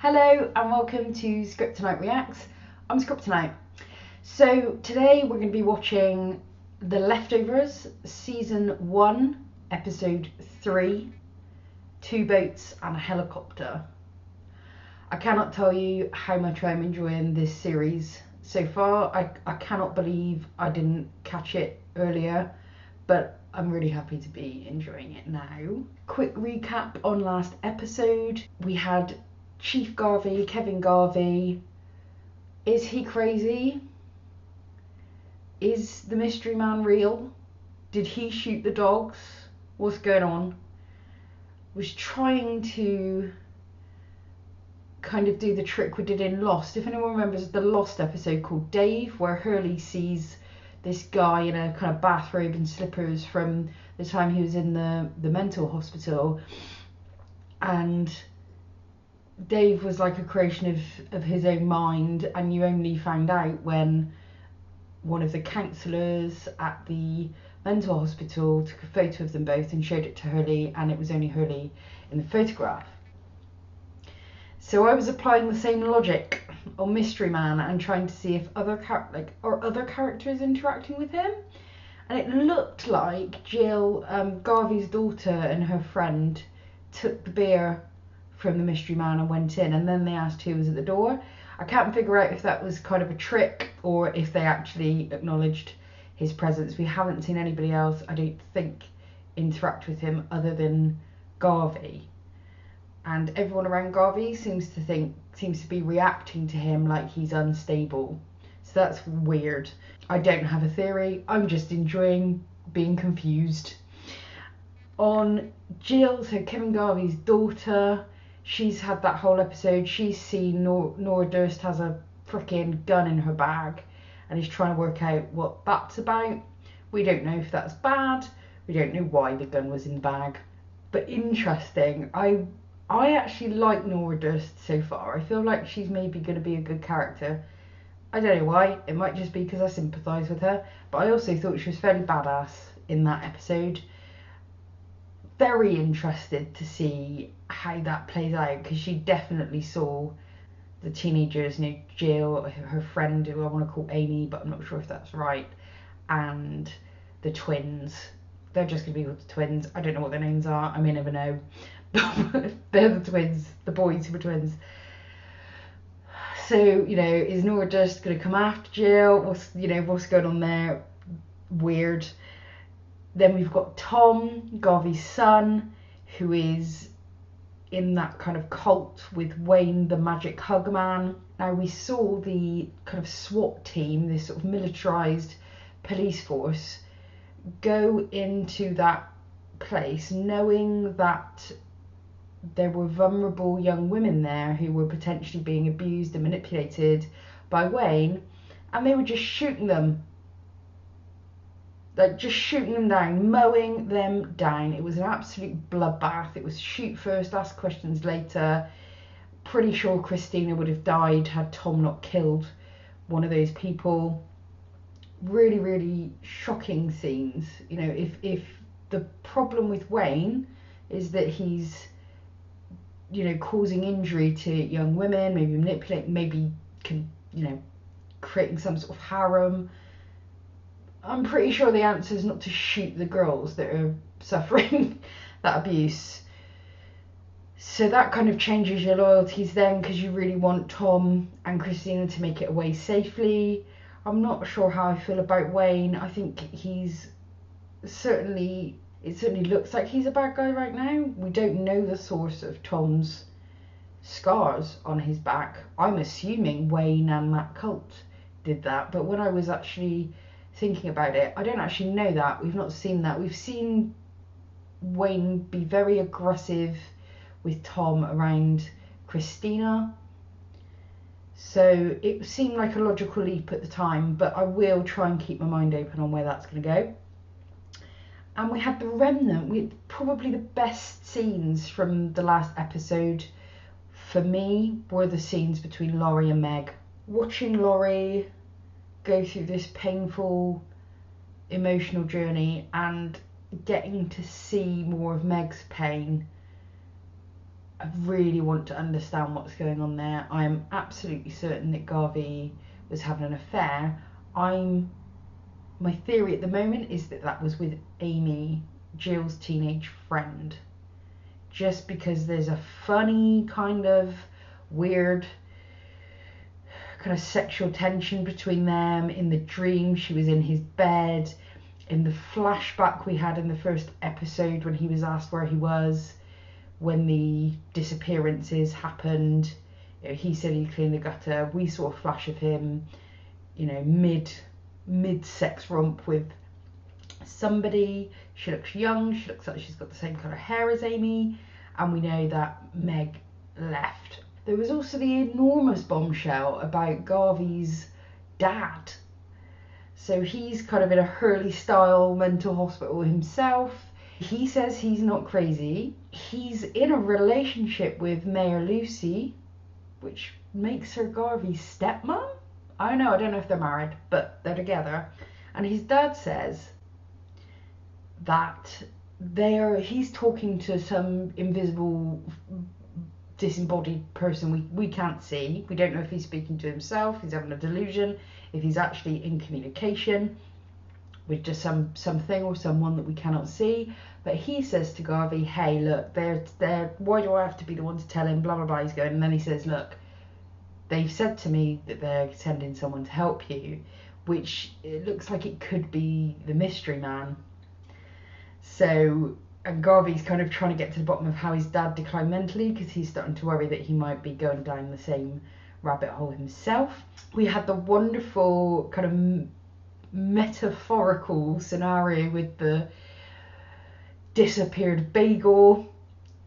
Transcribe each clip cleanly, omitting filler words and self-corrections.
Hello and welcome to Scriptonite Reacts. I'm Scriptonite. So today we're going to be watching The Leftovers, Season 1, Episode 3, Two Boats and a Helicopter. I cannot tell you how much I'm enjoying this series so far. I cannot believe I didn't catch it earlier, but I'm really happy to be enjoying it now. Quick recap on last episode. We had Chief Garvey, Kevin Garvey. Is he crazy? Is the mystery man real? Did he shoot the dogs? What's going on? Was trying to kind of do the trick we did in Lost. If anyone remembers the Lost episode called Dave, where Hurley sees this guy in a kind of bathrobe and slippers from the time he was in the mental hospital, and Dave was like a creation of his own mind, and you only found out when one of the counsellors at the mental hospital took a photo of them both and showed it to Hurley, and it was only Hurley in the photograph. So I was applying the same logic on Mystery Man and trying to see if other characters interacting with him, and it looked like Jill, Garvey's daughter, and her friend took the beer from the mystery man and went in, and then they asked who was at the door. I can't figure out if that was kind of a trick or if they actually acknowledged his presence. We haven't seen anybody else, I don't think, interact with him other than Garvey, and everyone around Garvey seems to be reacting to him like he's unstable, so that's weird. I don't have a theory, I'm just enjoying being confused. On Jill, so Kevin Garvey's daughter, she's had that whole episode. She's seen Nora Durst has a freaking gun in her bag and is trying to work out what that's about. We don't know if that's bad. We don't know why the gun was in the bag. But interesting. I actually like Nora Durst so far. I feel like she's maybe going to be a good character. I don't know why. It might just be because I sympathise with her. But I also thought she was fairly badass in that episode. Very interested to see how that plays out, because she definitely saw the teenagers, you know, Jill, her friend, who I want to call Amy, but I'm not sure if that's right, and the twins. They're just going to be called the twins. I don't know what their names are. I may never know. They're the twins, the boys who were twins. So, you know, is Nora just going to come after Jill? What's going on there? Weird. Then we've got Tom, Garvey's son, who is in that kind of cult with Wayne, the magic hug man. Now, we saw the kind of SWAT team, this sort of militarised police force, go into that place knowing that there were vulnerable young women there who were potentially being abused and manipulated by Wayne, and they were just shooting them. Like, just shooting them down, mowing them down. It was an absolute bloodbath. It was shoot first, ask questions later. Pretty sure Christina would have died had Tom not killed one of those people. Really, really shocking scenes. You know, if the problem with Wayne is that he's, you know, causing injury to young women, maybe manipulating, maybe, you know, creating some sort of harem, I'm pretty sure the answer is not to shoot the girls that are suffering that abuse. So that kind of changes your loyalties then, because you really want Tom and Christina to make it away safely. I'm not sure how I feel about Wayne. I think it certainly looks like he's a bad guy right now. We don't know the source of Tom's scars on his back. I'm assuming Wayne and that cult did that, but when I was actually thinking about it, I don't actually know that. We've not seen that. We've seen Wayne be very aggressive with Tom around Christina, so it seemed like a logical leap at the time, but I will try and keep my mind open on where that's going to go. And we had the remnant. Probably the best scenes from the last episode for me were the scenes between Laurie and Meg. Watching Laurie go through this painful emotional journey and getting to see more of Meg's pain I really want to understand what's going on there. I am absolutely certain that Garvey was having an affair. My theory at the moment is that that was with Amy, Jill's teenage friend. Just because there's a funny kind of weird kind of sexual tension between them. In the dream, she was in his bed. In the flashback we had in the first episode when he was asked where he was when the disappearances happened, you know, he said he cleaned the gutter. We saw a flash of him, you know, mid sex romp with somebody. She looks young, she looks like she's got the same colour hair as Amy, and we know that Meg left. There was also the enormous bombshell about Garvey's dad. So he's kind of in a Hurley style mental hospital himself. He says he's not crazy. He's in a relationship with Mayor Lucy, which makes her Garvey's stepmom. I don't know if they're married, but they're together. And his dad says that he's talking to some invisible, disembodied person we can't see. We don't know if he's speaking to himself, he's having a delusion, if he's actually in communication with just something or someone that we cannot see. But he says to Garvey, hey, look, they're why do I have to be the one to tell him, blah blah blah. He's going, and then he says, look, they've said to me that they're sending someone to help you, which it looks like it could be the mystery man. So, and Garvey's kind of trying to get to the bottom of how his dad declined mentally, because he's starting to worry that he might be going down the same rabbit hole himself. We had the wonderful kind of metaphorical scenario with the disappeared bagel.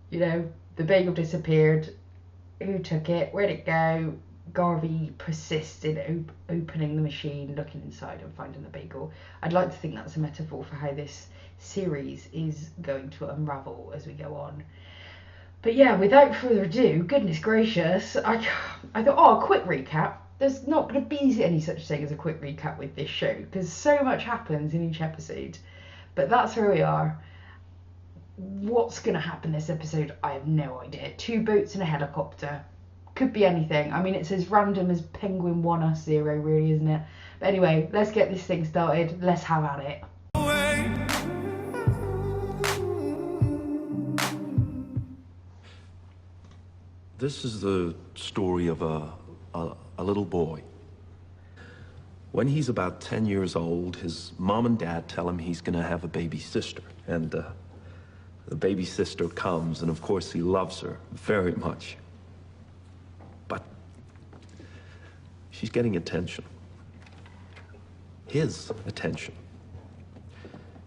You know, the bagel disappeared. Who took it? Where'd it go? Garvey persists in opening the machine, looking inside and finding the bagel. I'd like to think that's a metaphor for how this series is going to unravel as we go on. But yeah, without further ado, goodness gracious, I thought, a quick recap. There's not going to be any such thing as a quick recap with this show, because so much happens in each episode. But that's where we are. What's going to happen this episode, I have no idea. 2 boats and a helicopter. Could be anything. I mean, it's as random as Penguin 1 Us 0, really, isn't it? But anyway, let's get this thing started. Let's have at it. This is the story of a little boy. When he's about 10 years old, his mom and dad tell him he's gonna have a baby sister. And the baby sister comes, and of course he loves her very much. But she's getting attention. His attention.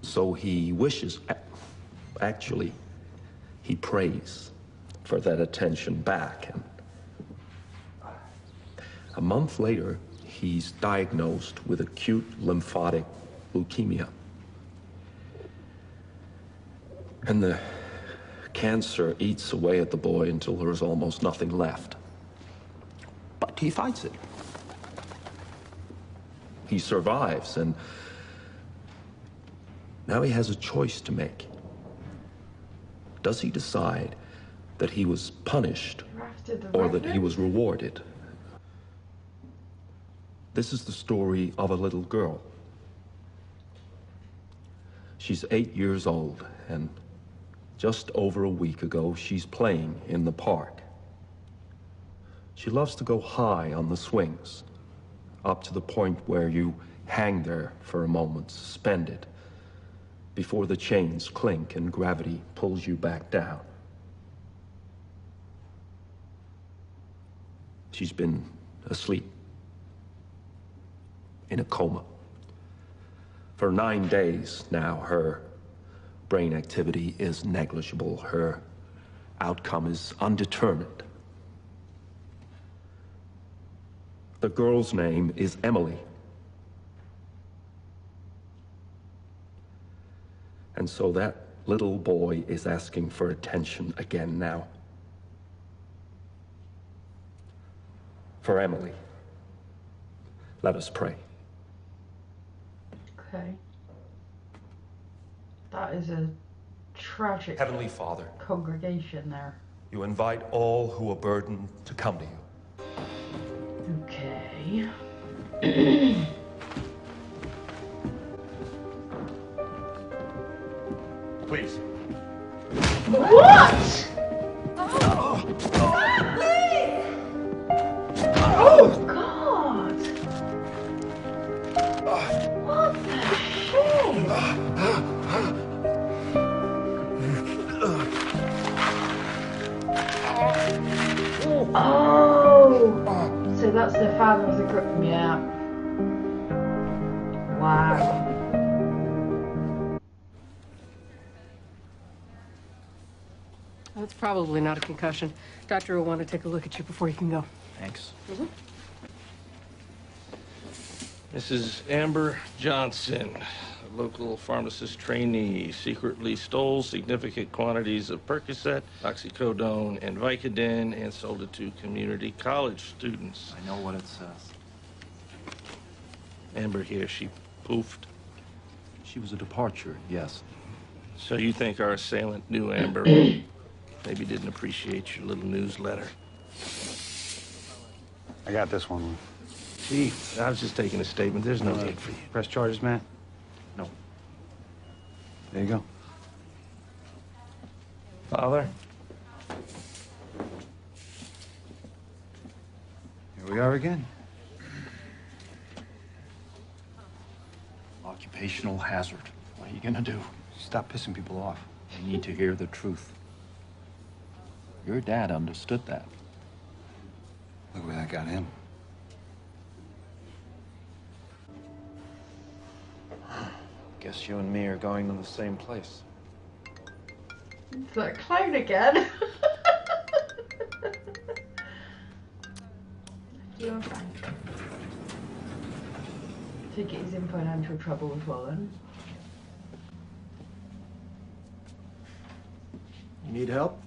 So he wishes, actually, he prays for that attention back. And a month later, he's diagnosed with acute lymphatic leukemia. And the cancer eats away at the boy until there is almost nothing left. But he fights it. He survives, and now he has a choice to make. Does he decide that he was punished or that he was rewarded? This is the story of a little girl. She's 8 years old, and just over a week ago, she's playing in the park. She loves to go high on the swings, up to the point where you hang there for a moment, suspended, before the chains clink and gravity pulls you back down. She's been asleep, in a coma. For 9 days now, her brain activity is negligible. Her outcome is undetermined. The girl's name is Emily. And so that little boy is asking for attention again now. For Emily, let us pray. Okay. That is a tragic Heavenly Father, congregation there. You invite all who are burdened to come to you. Okay. Please. What? Oh God! What the shit? Oh, so that's the father of the group. Yeah. Wow. That's probably not a concussion. Doctor will want to take a look at you before you can go. Thanks. Mrs. Amber Johnson, a local pharmacist trainee, secretly stole significant quantities of Percocet, oxycodone, and Vicodin and sold it to community college students. I know what it says. Amber here, she poofed. She was a departure, yes. So you think our assailant knew Amber? Maybe didn't appreciate your little newsletter. I got this one. Chief, I was just taking a statement. There's no need for you. Press charges, man? No. There you go. Father? Here we are again. Occupational hazard. What are you gonna do? Stop pissing people off. They need to hear the truth. Your dad understood that. Look where that got him. Guess you and me are going to the same place. It's that clown again. Yeah. Take it he's in financial trouble as well then. You need help?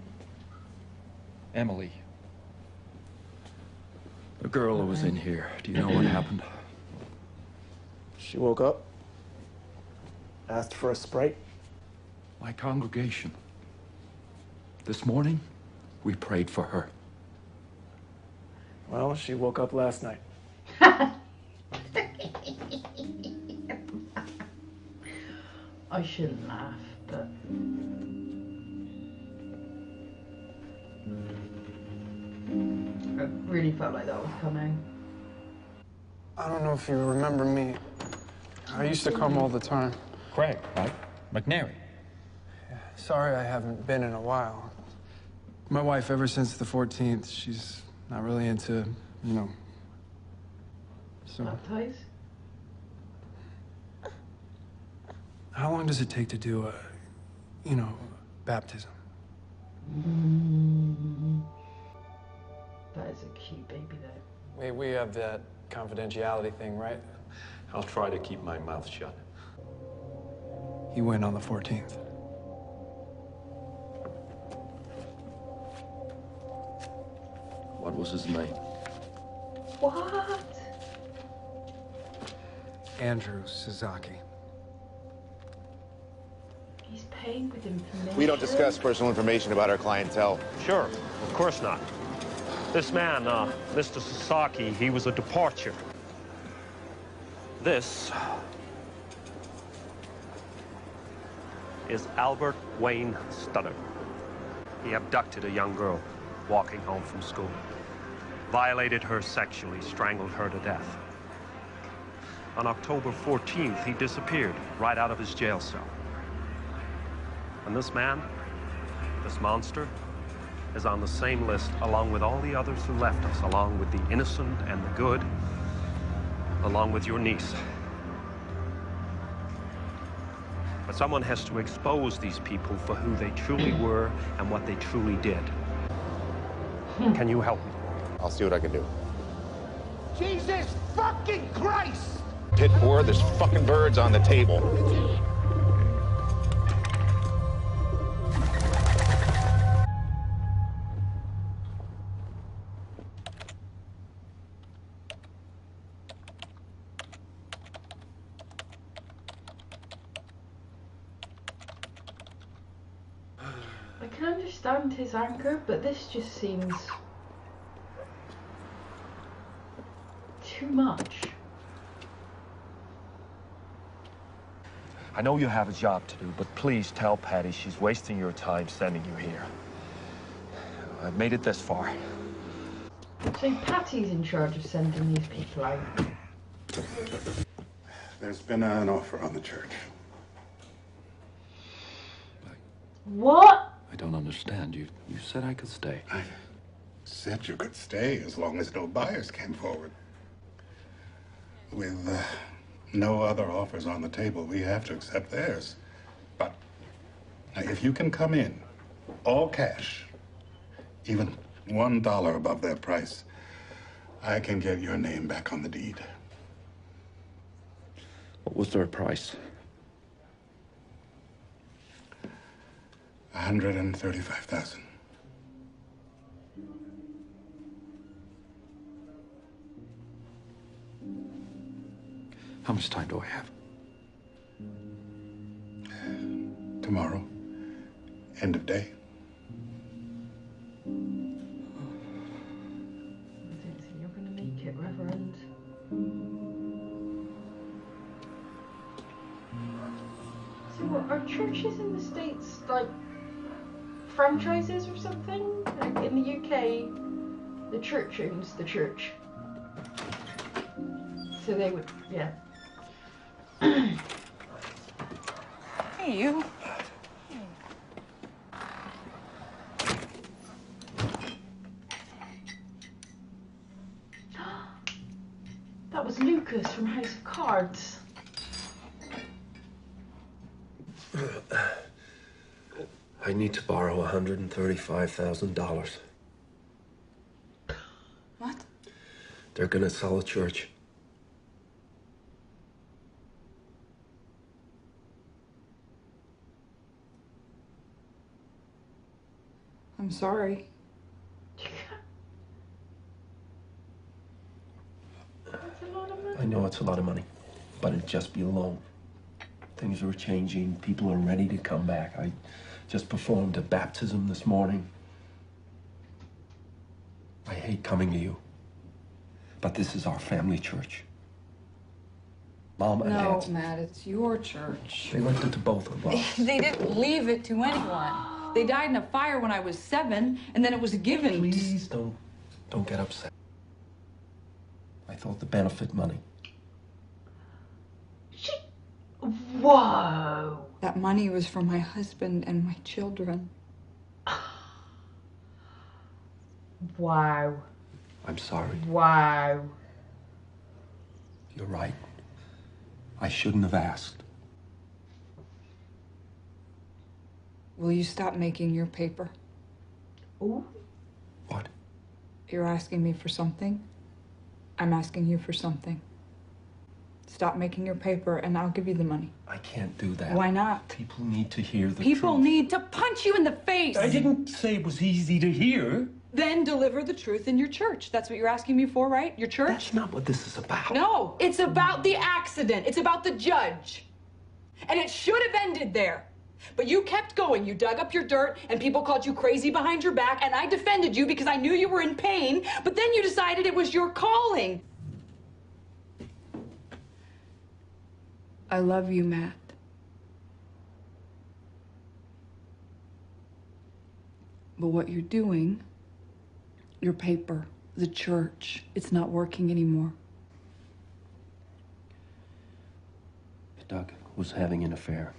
Emily. The girl who was in here. Do you know what happened? She woke up, asked for a Sprite. My congregation. This morning, we prayed for her. Well, she woke up last night. I shouldn't laugh, but I really felt like that was coming. I don't know if you remember me. I used to come all the time. Craig, right? McNary. Sorry I haven't been in a while. My wife, ever since the 14th, she's not really into, you know. So, Baptized? how long does it take to do a, you know, baptism? That is a cute baby though. We have that confidentiality thing, right? I'll try to keep my mouth shut. He went on the 14th. What was his name? What? Andrew Suzuki. He's paying with information. We don't discuss personal information about our clientele. Sure, of course not. This man, Mr. Sasaki, he was a departure. This is Albert Wayne Stunner. He abducted a young girl walking home from school, violated her sexually, strangled her to death. On October 14th, he disappeared right out of his jail cell. And this man, this monster, is on the same list along with all the others who left us, along with the innocent and the good, along with your niece. But someone has to expose these people for who they truly were and what they truly did. Can you help me? I'll see what I can do. Jesus fucking Christ! Pit four, there's fucking birds on the table. I can understand his anger, but this just seems too much. I know you have a job to do, but please tell Patty she's wasting your time sending you here. I've made it this far. So Patty's in charge of sending these people out. There's been an offer on the church. What? I don't understand. You said I could stay. I said you could stay as long as no buyers came forward. With no other offers on the table, we have to accept theirs. But if you can come in, all cash, even $1 above their price, I can get your name back on the deed. What was their price? $135,000. How much time do I have? Tomorrow. End of day. I don't think you're going to make it, Reverend. So what, are churches in the States like franchises or something? Like in the UK, the church owns the church. So they would, yeah. Hey, you. That was Lucas from House of Cards. I need to borrow $135,000. What? They're gonna sell a church. I'm sorry. That's a lot of money. I know it's a lot of money, but it'd just be a loan. Things are changing. People are ready to come back. I just performed a baptism this morning. I hate coming to you, but this is our family church. Mom and No, Dad. Matt, it's your church. They left it to both of us. They didn't leave it to anyone. They died in a fire when I was 7, and then it was given. Please don't get upset. I thought the benefit money. Whoa! That money was for my husband and my children. Wow. I'm sorry. Wow. You're right. I shouldn't have asked. Will you stop making your paper? Ooh. What? You're asking me for something. I'm asking you for something. Stop making your paper and I'll give you the money. I can't do that. Why not? People need to hear the People truth. need to punch you in the face. I didn't say it was easy to hear. Then deliver the truth in your church. That's what you're asking me for, right? Your church? That's not what this is about. No, it's about the accident. It's about the judge. And it should have ended there. But you kept going. You dug up your dirt, and people called you crazy behind your back, and I defended you because I knew you were in pain, but then you decided it was your calling. I love you, Matt. But what you're doing, your paper, the church, it's not working anymore. Doug was having an affair.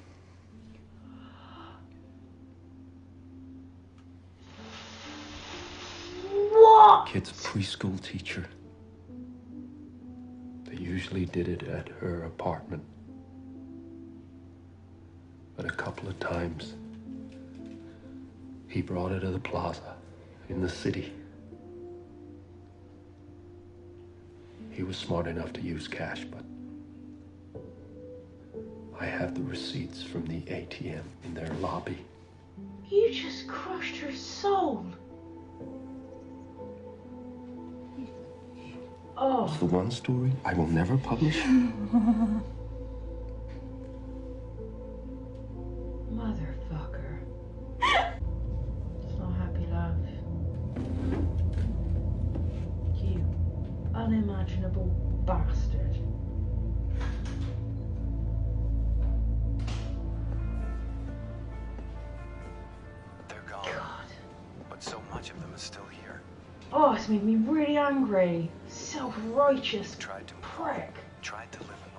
What? Kid's preschool teacher. They usually did it at her apartment. But a couple of times, he brought her to the plaza in the city. He was smart enough to use cash, but I have the receipts from the ATM in their lobby. You just crushed her soul. Oh. It's the one story I will never publish. Motherfucker. abominable bastard. They're gone. God. But so much of them is still here. Oh, it's made me really angry. Self-righteous Tried to prick. tried to live a